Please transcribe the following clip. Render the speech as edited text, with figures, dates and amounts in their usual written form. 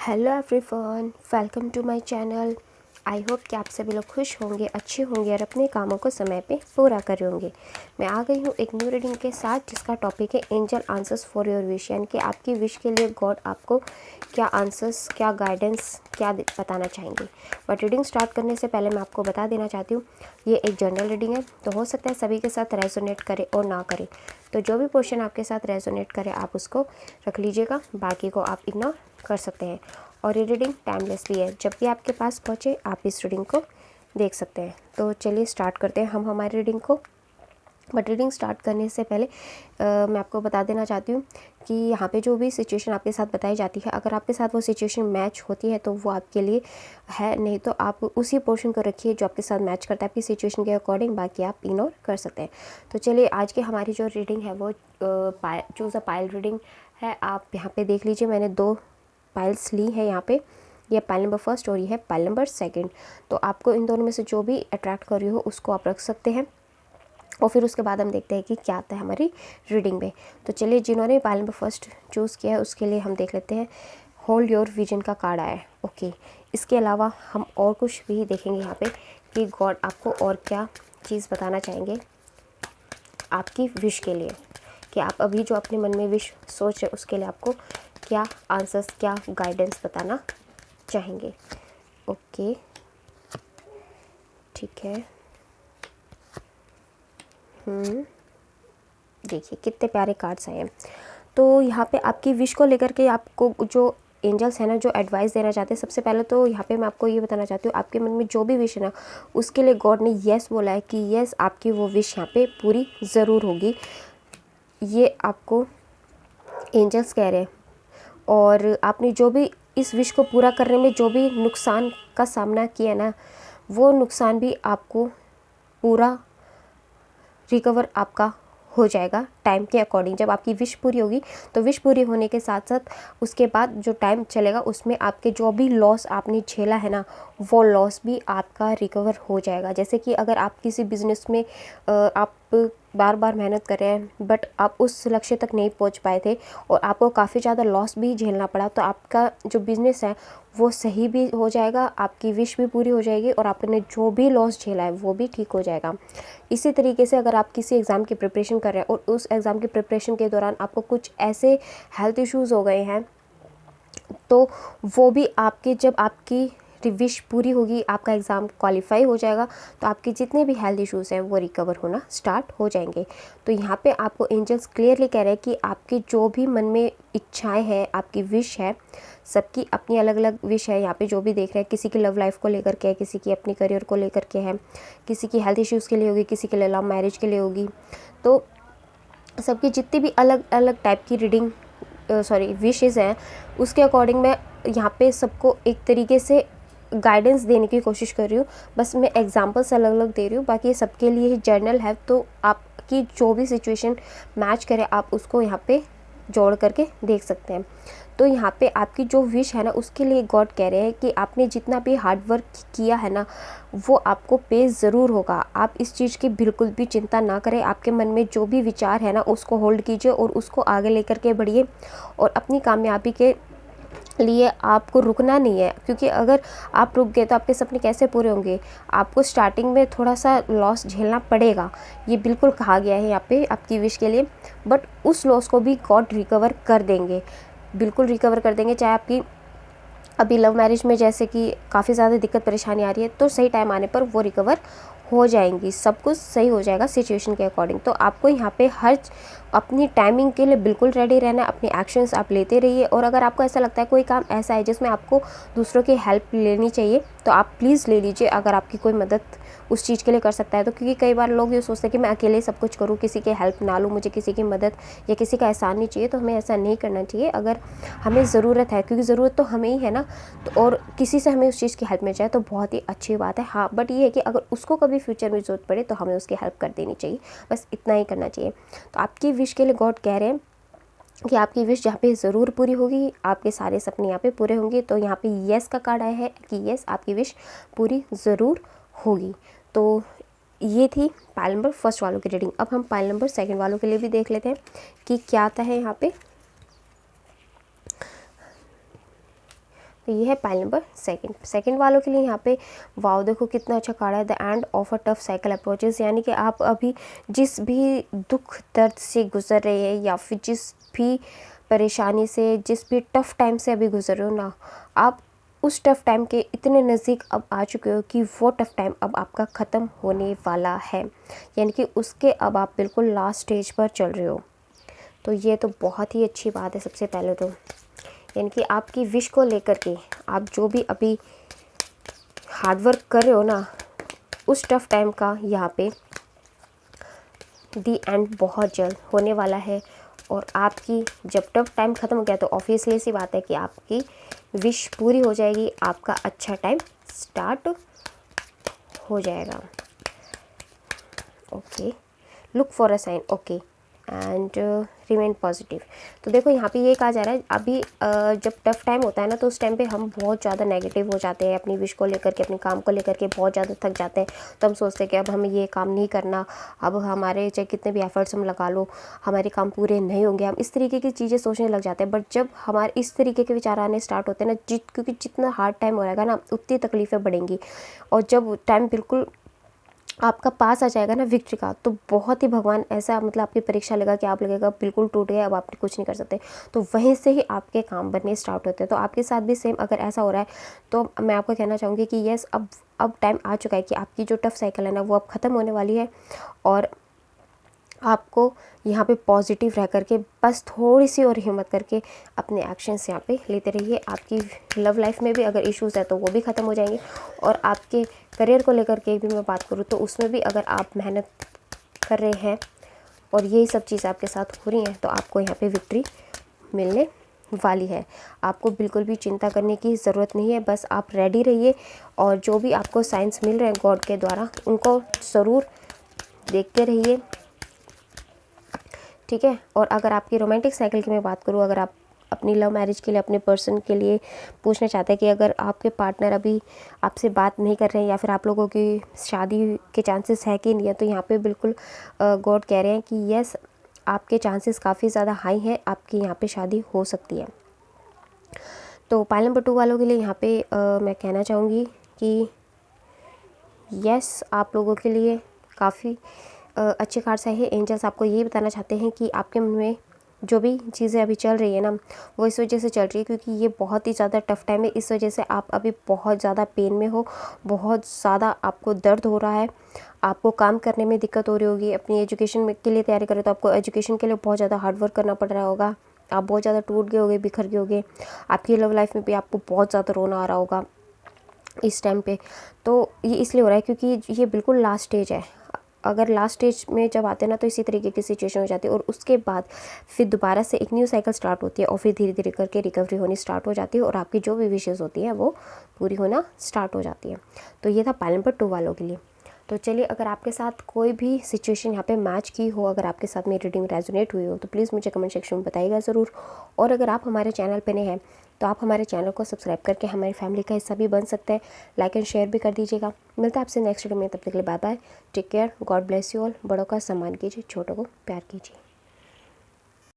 Hello everyone, welcome to my channel. I hope कि आप सभी लोग खुश होंगे, अच्छे होंगे और अपने कामों को समय पे पूरा कर रहे होंगे। मैं आ गई हूँ एक न्यू रीडिंग के साथ जिसका टॉपिक है angel answers for your wish, यानी कि आपकी विश के लिए गॉड आपको क्या आंसर्स, क्या गाइडेंस, क्या बताना चाहेंगे। बट रीडिंग स्टार्ट करने से पहले मैं आपको बता देना चाहती हूँ ये एक जनरल रीडिंग है, तो हो सकता है सभी के साथ रेजोनेट करे और ना करे। तो जो भी पोर्शन आपके साथ रेजोनेट करे आप उसको रख लीजिएगा, बाकी को आप इग्नोर कर सकते हैं। और ये रीडिंग टाइमलेस भी है, जब भी आपके पास पहुँचे आप इस रीडिंग को देख सकते हैं। तो चलिए स्टार्ट करते हैं हम हमारी रीडिंग को। बट रीडिंग स्टार्ट करने से पहले मैं आपको बता देना चाहती हूँ कि यहाँ पे जो भी सिचुएशन आपके साथ बताई जाती है, अगर आपके साथ वो सिचुएशन मैच होती है तो वो आपके लिए है, नहीं तो आप उसी पोर्शन को रखिए जो आपके साथ मैच करता है आपकी सिचुएशन के अकॉर्डिंग, बाकी आप इग्नोर कर सकते हैं। तो चलिए आज की हमारी जो रीडिंग है वो चूज़ अ पाइल रीडिंग है। आप यहाँ पे देख लीजिए, मैंने 2 पाइल्स ली है यहाँ पे। ये पाइल नंबर फर्स्ट और ये है पाइल नंबर सेकंड। तो आपको इन दोनों में से जो भी अट्रैक्ट कर रही हो उसको आप रख सकते हैं और फिर उसके बाद हम देखते हैं कि क्या आता है हमारी रीडिंग में। तो चलिए, जिन्होंने पाइल नंबर फर्स्ट चूज़ किया है उसके लिए हम देख लेते हैं। होल्ड योर विजन का कार्ड आया है। ओके, इसके अलावा हम और कुछ भी देखेंगे यहाँ पे कि गॉड आपको और क्या चीज़ बताना चाहेंगे आपकी विश के लिए, कि आप अभी जो अपने मन में विश सोच रहे उसके लिए आपको क्या आंसर्स, क्या गाइडेंस बताना चाहेंगे। ओके, ठीक है। देखिए कितने प्यारे कार्ड्स आए हैं। तो यहाँ पे आपकी विश को लेकर के आपको जो एंजल्स है ना, जो एडवाइस देना चाहते हैं, सबसे पहले तो यहाँ पे मैं आपको ये बताना चाहती हूँ, आपके मन में जो भी विश है ना उसके लिए गॉड ने यस बोला है कि यस आपकी वो विश यहाँ पे पूरी ज़रूर होगी। ये आपको एंजल्स कह रहे हैं। और आपने जो भी इस विश को पूरा करने में जो भी नुकसान का सामना किया ना, वो नुकसान भी आपको पूरा रिकवर आपका हो जाएगा टाइम के अकॉर्डिंग। जब आपकी विश पूरी होगी तो विश पूरी होने के साथ साथ उसके बाद जो टाइम चलेगा उसमें आपके जो भी लॉस आपने झेला है ना, वो लॉस भी आपका रिकवर हो जाएगा। जैसे कि अगर आप किसी बिज़नेस में आप बार बार मेहनत कर रहे हैं बट आप उस लक्ष्य तक नहीं पहुंच पाए थे और आपको काफ़ी ज़्यादा लॉस भी झेलना पड़ा, तो आपका जो बिज़नेस है वो सही भी हो जाएगा, आपकी विश भी पूरी हो जाएगी और आपने जो भी लॉस झेला है वो भी ठीक हो जाएगा। इसी तरीके से अगर आप किसी एग्ज़ाम की प्रिपरेशन कर रहे हैं और उस एग्ज़ाम की प्रिपरेशन के दौरान आपको कुछ ऐसे हेल्थ इश्यूज़ हो गए हैं, तो वो भी आपके, जब आपकी विश पूरी होगी, आपका एग्ज़ाम क्वालिफाई हो जाएगा, तो आपके जितने भी हेल्थ इश्यूज़ हैं वो रिकवर होना स्टार्ट हो जाएंगे। तो यहाँ पे आपको एंजल्स क्लियरली कह रहे हैं कि आपकी जो भी मन में इच्छाएं हैं, आपकी विश है, सबकी अपनी अलग अलग विश है। यहाँ पे जो भी देख रहे हैं, किसी की लव लाइफ को लेकर के है, किसी की अपनी करियर को लेकर के है, किसी की हेल्थ इश्यूज़ के लिए होगी, किसी के लिए लव मैरिज के लिए होगी। तो सबकी जितनी भी अलग अलग टाइप की रीडिंग विशेज़ हैं, उसके अकॉर्डिंग मैं यहाँ पे सबको एक तरीके से गाइडेंस देने की कोशिश कर रही हूँ। बस मैं एग्जांपल्स अलग अलग दे रही हूँ, बाकी सबके लिए ही जर्नल है, तो आपकी जो भी सिचुएशन मैच करे आप उसको यहाँ पे जोड़ करके देख सकते हैं। तो यहाँ पे आपकी जो विश है ना उसके लिए गॉड कह रहे हैं कि आपने जितना भी हार्ड वर्क किया है ना वो आपको पे ज़रूर होगा। आप इस चीज़ की बिल्कुल भी चिंता ना करें। आपके मन में जो भी विचार है ना उसको होल्ड कीजिए और उसको आगे लेकर के बढ़िए और अपनी कामयाबी के लिए आपको रुकना नहीं है, क्योंकि अगर आप रुक गए तो आपके सपने कैसे पूरे होंगे। आपको स्टार्टिंग में थोड़ा सा लॉस झेलना पड़ेगा, ये बिल्कुल कहा गया है यहाँ पे आपकी विश के लिए, बट उस लॉस को भी गॉड रिकवर कर देंगे, बिल्कुल रिकवर कर देंगे। चाहे आपकी अभी लव मैरिज में जैसे कि काफ़ी ज़्यादा दिक्कत परेशानी आ रही है, तो सही टाइम आने पर वो रिकवर हो जाएंगी, सब कुछ सही हो जाएगा सिचुएशन के अकॉर्डिंग। तो आपको यहाँ पे हर अपनी टाइमिंग के लिए बिल्कुल रेडी रहना है, अपनी एक्शंस आप लेते रहिए। और अगर आपको ऐसा लगता है कोई काम ऐसा है जिसमें आपको दूसरों की हेल्प लेनी चाहिए तो आप प्लीज़ ले लीजिए, अगर आपकी कोई मदद उस चीज़ के लिए कर सकता है तो। क्योंकि कई बार लोग ये सोचते हैं कि मैं अकेले सब कुछ करूँ, किसी की हेल्प ना लूँ, मुझे किसी की मदद या किसी का एहसान नहीं चाहिए। तो हमें ऐसा नहीं करना चाहिए। अगर हमें ज़रूरत है, क्योंकि ज़रूरत तो हमें ही है ना, तो और किसी से हमें उस चीज़ की हेल्प मिल जाए तो बहुत ही अच्छी बात है। हाँ, बट ये है कि अगर उसको कभी फ्यूचर में ज़रूरत पड़े तो हमें उसकी हेल्प कर देनी चाहिए, बस इतना ही करना चाहिए। तो आपकी विश के लिए गॉड कह रहे हैं कि आपकी विश यहाँ पे ज़रूर पूरी होगी, आपके सारे सपने यहाँ पे पूरे होंगे। तो यहाँ पे येस का कार्ड आया है कि येस आपकी विश पूरी ज़रूर होगी। तो ये थी पाइल नंबर फर्स्ट वालों की रीडिंग। अब हम पाइल नंबर सेकंड वालों के लिए भी देख लेते हैं कि क्या आता है यहाँ पे। तो ये है पाइल नंबर सेकंड वालों के लिए यहाँ पे वाव देखो कितना अच्छा कार्ड है, the end of a tough cycle approaches, यानी कि आप अभी जिस भी दुख दर्द से गुजर रहे हैं या फिर जिस भी परेशानी से, जिस भी टफ टाइम से अभी गुजर रहे हो ना, आप उस टफ टाइम के इतने नज़दीक अब आ चुके हो कि वो टफ टाइम अब आपका ख़त्म होने वाला है, यानी कि उसके अब आप बिल्कुल लास्ट स्टेज पर चल रहे हो। तो ये तो बहुत ही अच्छी बात है। सबसे पहले तो यानी कि आपकी विश को लेकर के आप जो भी अभी हार्डवर्क कर रहे हो ना, उस टफ टाइम का यहाँ पे दी एंड बहुत जल्द होने वाला है। और आपकी जब टफ टाइम ख़त्म हो गया तो ऑब्वियसली सी बात है कि आपकी विश पूरी हो जाएगी, आपका अच्छा टाइम स्टार्ट हो जाएगा। Okay, look for a sign, okay and remain positive. तो देखो यहाँ पे ये कहा जा रहा है अभी जब टफ टाइम होता है ना, तो उस टाइम पे हम बहुत ज़्यादा नेगेटिव हो जाते हैं, अपनी विश को लेकर के, अपने काम को लेकर के बहुत ज़्यादा थक जाते हैं। तो हम सोचते हैं कि अब हमें ये काम नहीं करना, अब हमारे चाहे कितने भी एफर्ट्स हम लगा लो हमारे काम पूरे नहीं होंगे, हम इस तरीके की चीज़ें सोचने लग जाते हैं। बट जब हमारे इस तरीके के विचार आने स्टार्ट होते हैं ना, क्योंकि जितना हार्ड टाइम हो रहेगा ना उतनी तकलीफ़ें बढ़ेंगी, और जब टाइम बिल्कुल आपका पास आ जाएगा ना विक्ट्री का, तो बहुत ही भगवान ऐसा मतलब आपकी परीक्षा लेगा कि आप लगेगा बिल्कुल टूट गए, अब आप कुछ नहीं कर सकते। तो वहीं से ही आपके काम बनने स्टार्ट होते हैं। तो आपके साथ भी सेम अगर ऐसा हो रहा है तो मैं आपको कहना चाहूँगी कि यस, अब टाइम आ चुका है कि आपकी जो टफ साइकिल है ना वो अब ख़त्म होने वाली है। और आपको यहाँ पे पॉजिटिव रह करके बस थोड़ी सी और हिम्मत करके अपने एक्शंस यहाँ पे लेते रहिए। आपकी लव लाइफ में भी अगर इश्यूज़ है तो वो भी ख़त्म हो जाएंगे, और आपके करियर को लेकर के भी मैं बात करूँ तो उसमें भी अगर आप मेहनत कर रहे हैं और यही सब चीज़ आपके साथ हो रही हैं तो आपको यहाँ पे विक्ट्री मिलने वाली है। आपको बिल्कुल भी चिंता करने की ज़रूरत नहीं है, बस आप रेडी रहिए और जो भी आपको साइंस मिल रहे हैं गॉड के द्वारा उनको ज़रूर देखते रहिए, ठीक है। और अगर आपकी रोमांटिक साइकिल की मैं बात करूँ, अगर आप अपनी लव मैरिज के लिए अपने पर्सन के लिए पूछना चाहते हैं कि अगर आपके पार्टनर अभी आपसे बात नहीं कर रहे हैं या फिर आप लोगों की शादी के चांसेस है कि नहीं है, तो यहाँ पे बिल्कुल गॉड कह रहे हैं कि यस, आपके चांसेस काफ़ी ज़्यादा हाई हैं, आपकी यहाँ पे शादी हो सकती है। तो पाइल नंबर 2 वालों के लिए यहाँ पे मैं कहना चाहूँगी कि यस, आप लोगों के लिए काफ़ी अच्छे कार्ड्स आए हैं। एंजल्स आपको ये बताना चाहते हैं कि आपके मन में जो भी चीज़ें अभी चल रही है ना, वो इस वजह से चल रही है क्योंकि ये बहुत ही ज़्यादा टफ टाइम है। इस वजह से आप अभी बहुत ज़्यादा पेन में हो, बहुत ज़्यादा आपको दर्द हो रहा है, आपको काम करने में दिक्कत हो रही होगी। अपनी एजुकेशन के लिए तैयारी करें तो आपको एजुकेशन के लिए बहुत ज़्यादा हार्डवर्क करना पड़ रहा होगा, आप बहुत ज़्यादा टूट गए होगे, बिखर गए होगे। आपकी लव लाइफ में भी आपको बहुत ज़्यादा रोना आ रहा होगा इस टाइम पे। तो ये इसलिए हो रहा है क्योंकि ये बिल्कुल लास्ट स्टेज है। अगर लास्ट स्टेज में जब आते हैं ना तो इसी तरीके की सिचुएशन हो जाती है, और उसके बाद फिर दोबारा से एक न्यू साइकिल स्टार्ट होती है और फिर धीरे धीरे करके रिकवरी होनी स्टार्ट हो जाती है और आपकी जो भी विशेज़ होती हैं वो पूरी होना स्टार्ट हो जाती है। तो ये था पाइल नंबर 2 वालों के लिए। तो चलिए, अगर आपके साथ कोई भी सिचुएशन यहाँ पे मैच की हो, अगर आपके साथ मेरी रीडिंग रेजोनेट हुई हो तो प्लीज़ मुझे कमेंट सेक्शन में बताइएगा ज़रूर। और अगर आप हमारे चैनल पे नए हैं तो आप हमारे चैनल को सब्सक्राइब करके हमारी फैमिली का हिस्सा भी बन सकते हैं, लाइक एंड शेयर भी कर दीजिएगा। मिलता है आपसे नेक्स्ट वीडियो में, तब तक के लिए bye bye, take care, God bless you all. बड़ों का सम्मान कीजिए, छोटों को प्यार कीजिए।